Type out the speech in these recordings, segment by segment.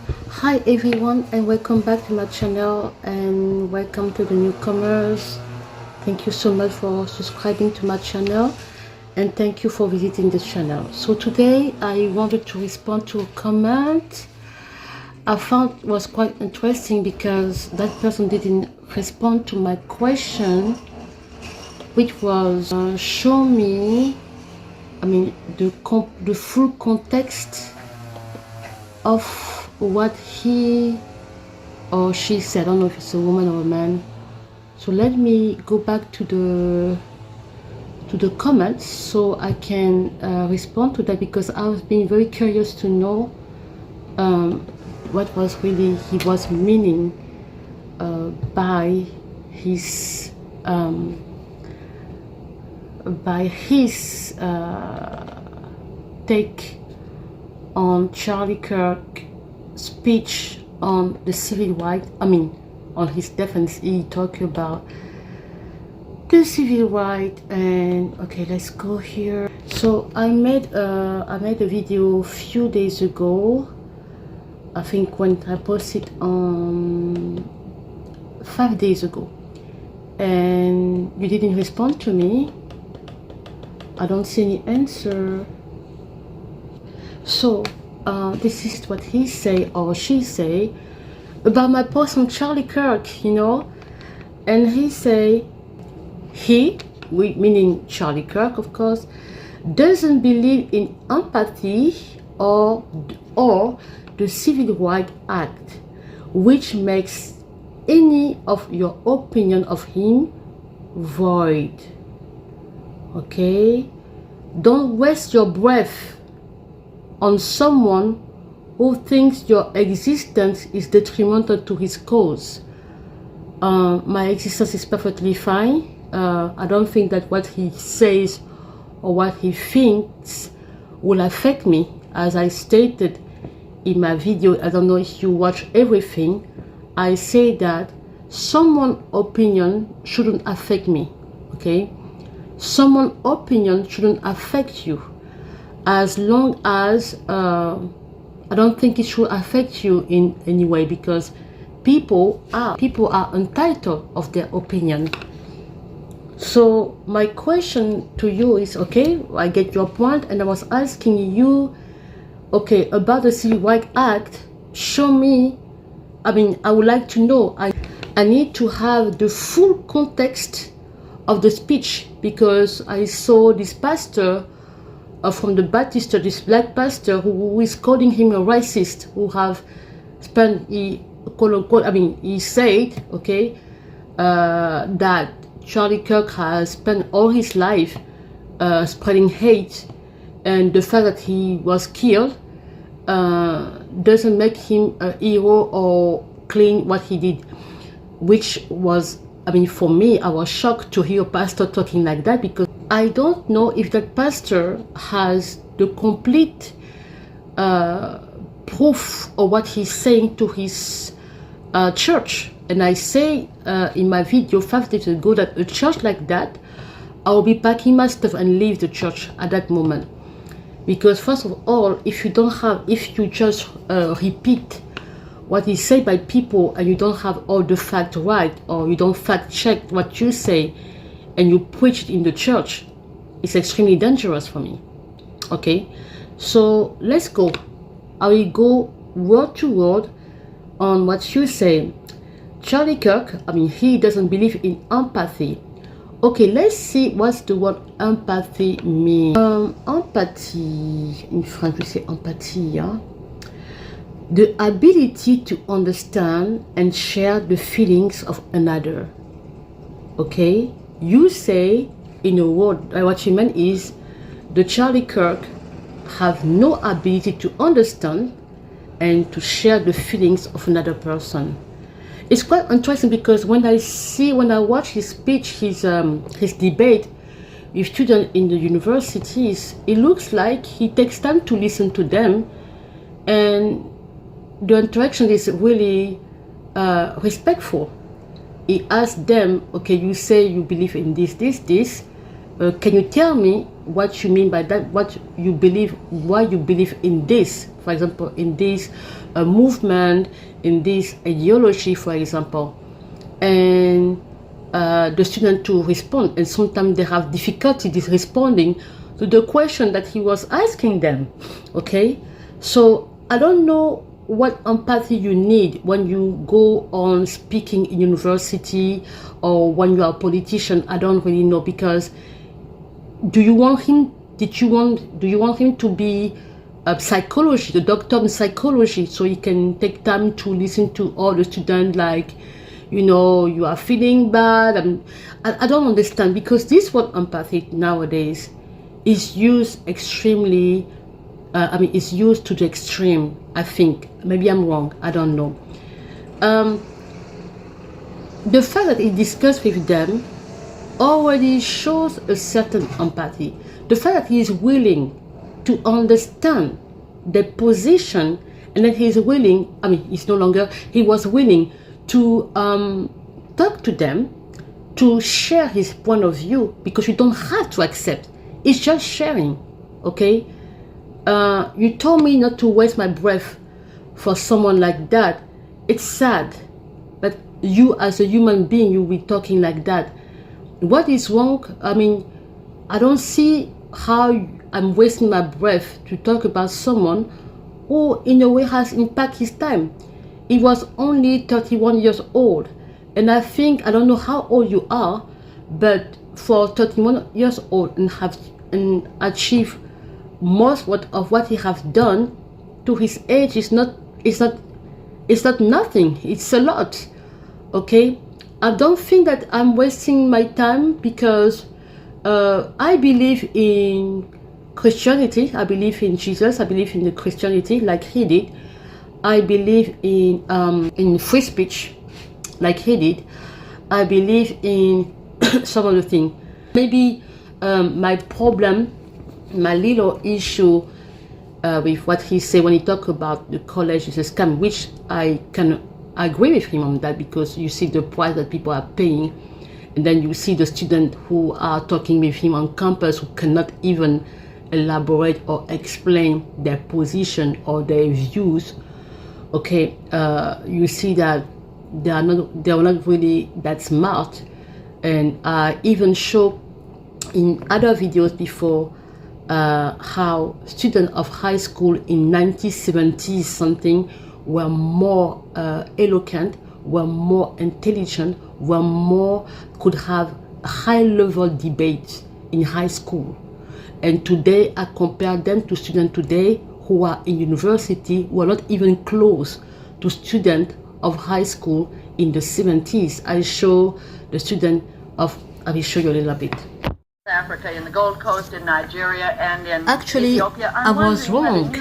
Hi everyone, and welcome back to my channel, and welcome to the newcomers. Thank you so much for subscribing to my channel, and thank you for visiting the channel. So today I wanted to respond to a comment I found was quite interesting, because that person didn't respond to my question, which was show me the full context of what he or she said. I don't know if it's a woman or a man. So let me go back to the comments so I can respond to that, because I was being very curious to know what was really he was meaning by his take on Charlie Kirk speech on the civil rights. On his defense, he talked about the civil right. And okay, let's go here. So I made a video a few days ago, I think, when I posted on 5 days ago, and you didn't respond to me. I don't see any answer. So this is what he say or she say about my post on Charlie Kirk, and he say meaning Charlie Kirk, of course, doesn't believe in empathy or the Civil Rights Act, which makes any of your opinion of him void. Okay, don't waste your breath on someone who thinks your existence is detrimental to his cause. My existence is perfectly fine. I don't think that what he says or what he thinks will affect me. As I stated in my video, I don't know if you watch everything, I say that someone's opinion shouldn't affect me. Okay, someone's opinion shouldn't affect you, as long as I don't think it should affect you in any way, because people are entitled of their opinion. So my question to you is, okay, I get your point, and I was asking you, okay, about the Civil Rights Act, show me. I would like to know. I need to have the full context of the speech, because I saw this pastor from the Baptist Church, this black pastor who is calling him a racist, who have spent, he said, okay, that Charlie Kirk has spent all his life spreading hate, and the fact that he was killed doesn't make him a hero or clean what he did, which was, for me, I was shocked to hear a pastor talking like that, because I don't know if that pastor has the complete proof of what he's saying to his church. And I say in my video 5 days ago that a church like that, I will be packing my stuff and leave the church at that moment. Because first of all, if you just repeat what is said by people, and you don't have all the facts right, or you don't fact check what you say, and you preach it in the church, it's extremely dangerous for me. Okay, so let's go. I will go word to word on what you say. Charlie Kirk, he doesn't believe in empathy. Okay, let's see what's the word empathy mean. Empathy, in French we say empathie, yeah? The ability to understand and share the feelings of another. Okay, you say in a word, what you meant is the Charlie Kirk have no ability to understand and to share the feelings of another person. It's quite interesting, because when I watch his speech, his debate with students in the universities, it looks like he takes time to listen to them, and the interaction is really respectful. He asks them, okay, you say you believe in this. Can you tell me what you mean by that, what you believe, why you believe in this, for example, in this movement, in this ideology, for example, and the student to respond. And sometimes they have difficulty responding to the question that he was asking them. Okay, so I don't know what empathy you need when you go on speaking in university or when you are a politician. I don't really know, because do you want him to be a psychology, the doctor in psychology, so he can take time to listen to all the students, like, you know, you are feeling bad? I don't understand, because this word empathy nowadays is used extremely, it's used to the extreme, I think. Maybe I'm wrong, I don't know. The fact that he discussed with them already shows a certain empathy. The fact that he is willing to understand the position, and that he is willing, he was willing to talk to them, to share his point of view, because you don't have to accept. It's just sharing, okay? You told me not to waste my breath for someone like that. It's sad, but you as a human being, you will be talking like that. What is wrong? I don't see how I'm wasting my breath to talk about someone who in a way has impacted his time. He was only 31 years old, and I think, I don't know how old you are, but for 31 years old and achieve most of what he has done to his age is not nothing. It's a lot. Okay, I don't think that I'm wasting my time, because I believe in Christianity. I believe in Jesus. I believe in the Christianity like he did. I believe in free speech like he did. I believe in some other thing. Maybe my problem, my little issue with what he said when he talked about the college is a scam, which I can agree with him on that, because you see the price that people are paying, and then you see the students who are talking with him on campus who cannot even elaborate or explain their position or their views. Okay, you see that they are not really that smart. And I even show in other videos before how students of high school in 1970s something were more eloquent, were more intelligent, could have high level debates in high school. And today I compare them to students today who are in university, who are not even close to students of high school in the 70s. I show the student of, I will show you a little bit. Africa, in the Gold Coast, in Nigeria, and in Actually, Ethiopia. I was wrong.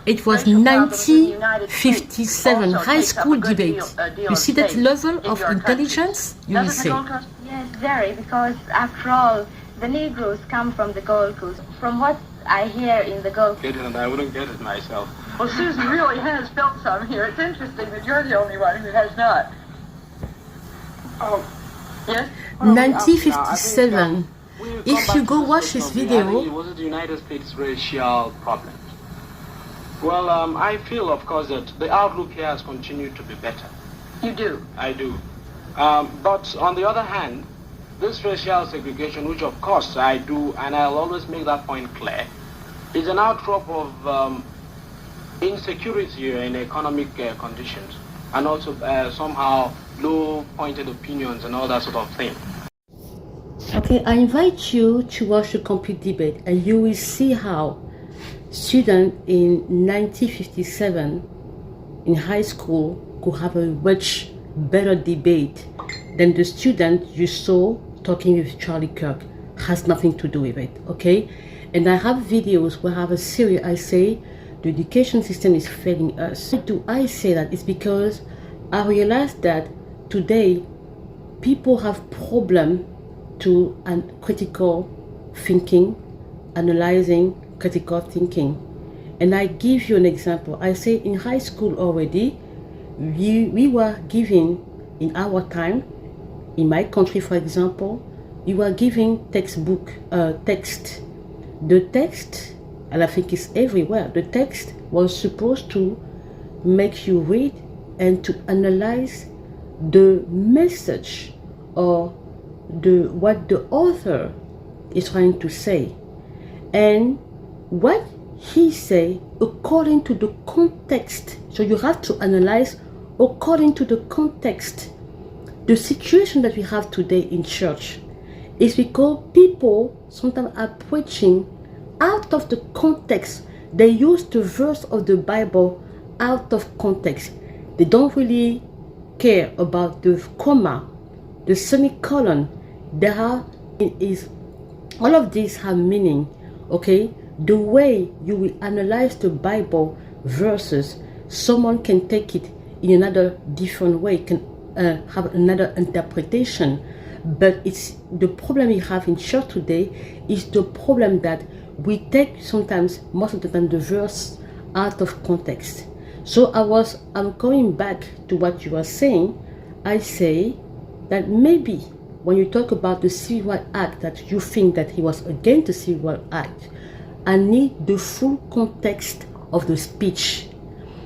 It was 1957 high school debate. You see that level of intelligence? You will see. Yes, very, because after all, the Negroes come from the Gold Coast. From what I hear in the Gold Coast. And I wouldn't get it myself. Well, Susan really has felt some here. It's interesting that you're the only one who has not. Yes? 1957. If you go watch this video, Was it the United States racial problem? Well, I feel, of course, that the outlook here has continued to be better. You do? I do. But on the other hand, this racial segregation, which of course I do, and I'll always make that point clear, is an outcrop of insecurity in economic conditions, and also somehow low-pointed opinions and all that sort of thing. Okay, I invite you to watch the complete debate, and you will see how students in 1957 in high school could have a much better debate than the student you saw talking with Charlie Kirk. Has nothing to do with it, okay? And I have videos where I have a series, I say the education system is failing us. Why do I say that? It's because I realized that today people have problem to critical thinking, analyzing critical thinking. And I give you an example. I say in high school already, we were giving, in our time, in my country for example, we were giving text The text, and I think it's everywhere, the text was supposed to make you read and to analyze the message or what the author is trying to say, and what he say according to the context. So you have to analyze according to the context. The situation that we have today in church is because people sometimes are preaching out of the context. They use the verse of the Bible out of context. They don't really care about the comma, the semicolon. All of these have meaning, okay? The way you will analyze the Bible verses, someone can take it in another different way, can have another interpretation. But it's the problem we have in church today is the problem that we take sometimes, most of the time, the verse out of context. So I'm going back to what you were saying. I say that maybe when you talk about the Civil Rights Act, that you think that he was against the Civil Rights Act, I need the full context of the speech.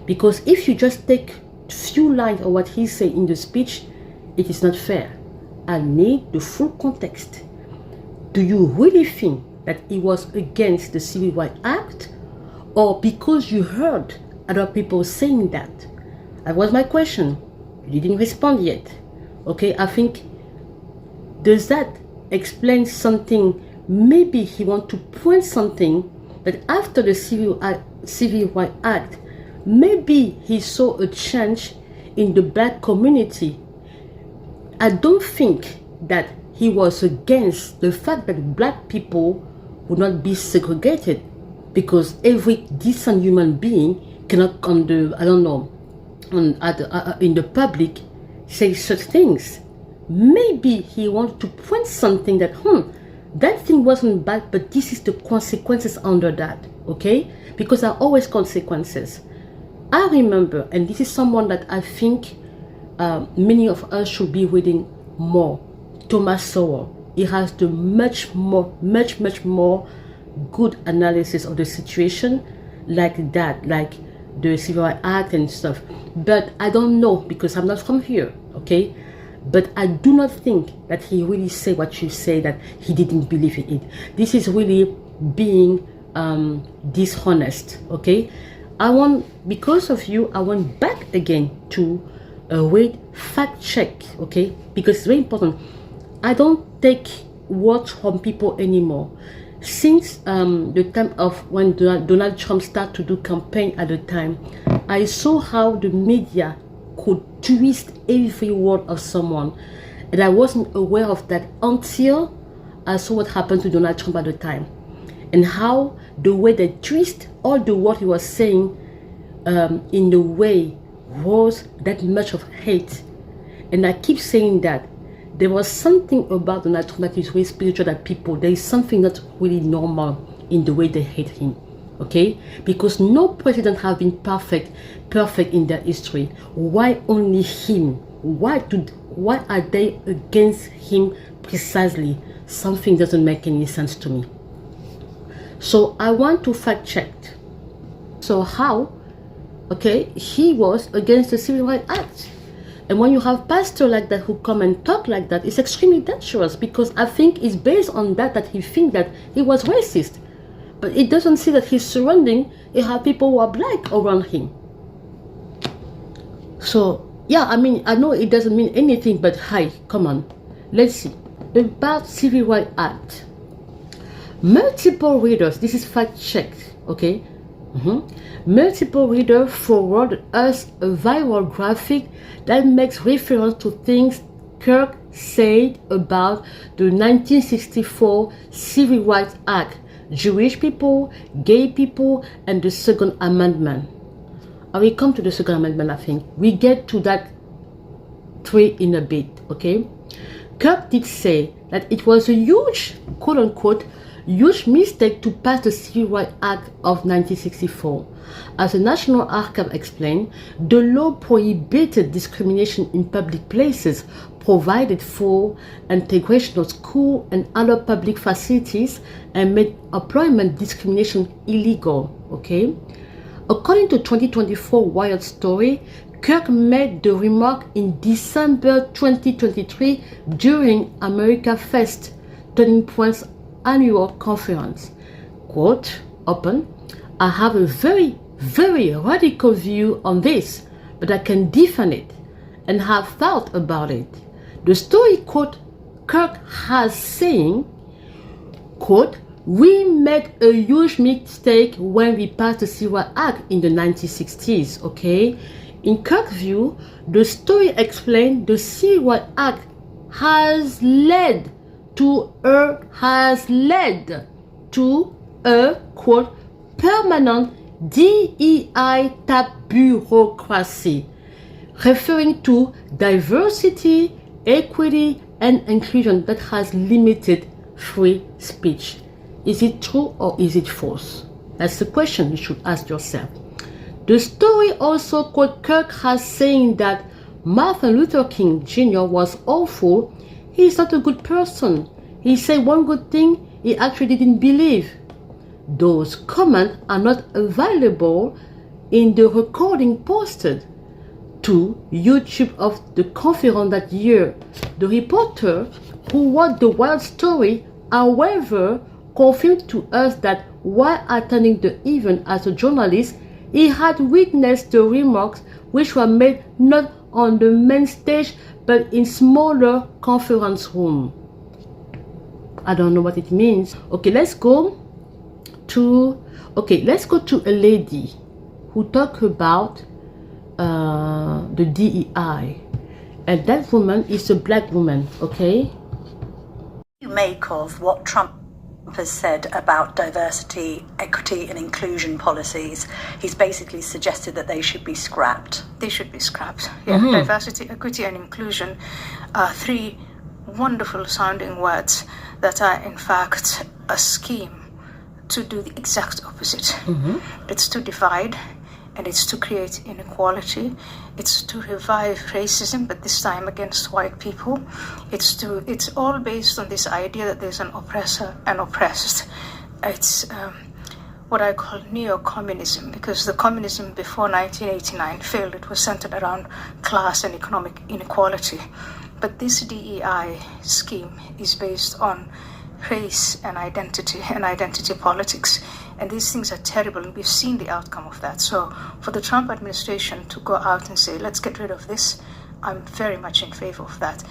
Because if you just take few lines of what he said in the speech, it is not fair. I need the full context. Do you really think that he was against the Civil Rights Act, or because you heard other people saying that? That was my question. You didn't respond yet. Okay, I think, does that explain something? Maybe he wants to point something that after the Civil Rights Act, maybe he saw a change in the black community. I don't think that he was against the fact that black people would not be segregated, because every decent human being cannot come to, I don't know, in the public say such things. Maybe he wanted to point something that, that thing wasn't bad, but this is the consequences under that, okay? Because there are always consequences. I remember, and this is someone that I think many of us should be reading more, Thomas Sowell. He has the much more good analysis of the situation like that, like the Civil Rights Act and stuff. But I don't know, because I'm not from here, okay? But I do not think that he really said what you say, that he didn't believe in it. This is really being dishonest, okay? Because of you, I went back again to read fact check, okay? Because it's very important. I don't take words from people anymore. Since the time of when Donald Trump started to do campaign at the time, I saw how the media could twist every word of someone, and I wasn't aware of that until I saw what happened to Donald Trump at the time, and how the way they twist all the word he was saying in the way was that much of hate. And I keep saying that there was something about Donald Trump that is very spiritual, that there is something not really normal in the way they hate him, okay? Because no president has been perfect in their history. Why only him? Why are they against him precisely? Something doesn't make any sense to me. So I want to fact check. So how, okay, he was against the Civil Rights Act. And when you have pastors like that who come and talk like that, it's extremely dangerous, because I think it's based on that he thinks that he was racist. But it doesn't see that his surrounding, he have people who are black around him. So, yeah, I mean, I know it doesn't mean anything, but hi, come on. Let's see. About Civil Rights Act. Multiple readers, this is fact checked, okay? Multiple readers forward us a viral graphic that makes reference to things Kirk said about the 1964 Civil Rights Act, Jewish people, gay people, and the Second Amendment. I will come to the Second Amendment, I think. We get to that three in a bit, okay? Kirk did say that it was a huge, quote-unquote, huge mistake to pass the Civil Rights Act of 1964. As the National Archive explained, the law prohibited discrimination in public places, provided for integration of school and other public facilities, and made employment discrimination illegal. Okay? According to 2024 Wired Story, Kirk made the remark in December 2023 during America Fest Turning Point's annual conference. Quote, open, I have a very, very radical view on this, but I can defend it and have thought about it. The story quote Kirk has saying, quote, we made a huge mistake when we passed the Civil Rights Act in the 1960s, okay? In Kirk's view, the story explained the Civil Rights Act has led to a quote permanent DEI type bureaucracy, referring to diversity, equity, and inclusion that has limited free speech. Is it true or is it false? That's the question you should ask yourself. The story also quotes Kirk as saying that Martin Luther King Jr. was awful. He's not a good person. He said one good thing he actually didn't believe. Those comments are not available in the recording posted to YouTube of the conference that year. The reporter who wrote the wild story, however, confirmed to us that while attending the event as a journalist, he had witnessed the remarks which were made not on the main stage but in smaller conference room. I don't know what it means. Okay, let's go to a lady who talked about the DEI, and that woman is a black woman. Okay, you make of what Trump has said about diversity, equity and inclusion policies? He's basically suggested that they should be scrapped. They should be scrapped. Yeah, diversity, equity and inclusion are three wonderful sounding words that are in fact a scheme to do the exact opposite. It's to divide, and it's to create inequality. It's to revive racism, but this time against white people. It's all based on this idea that there's an oppressor and oppressed. It's what I call neo-communism, because the communism before 1989 failed. It was centered around class and economic inequality. But this DEI scheme is based on race and identity politics. And these things are terrible, and we've seen the outcome of that. So for the Trump administration to go out and say, let's get rid of this, I'm very much in favor of that.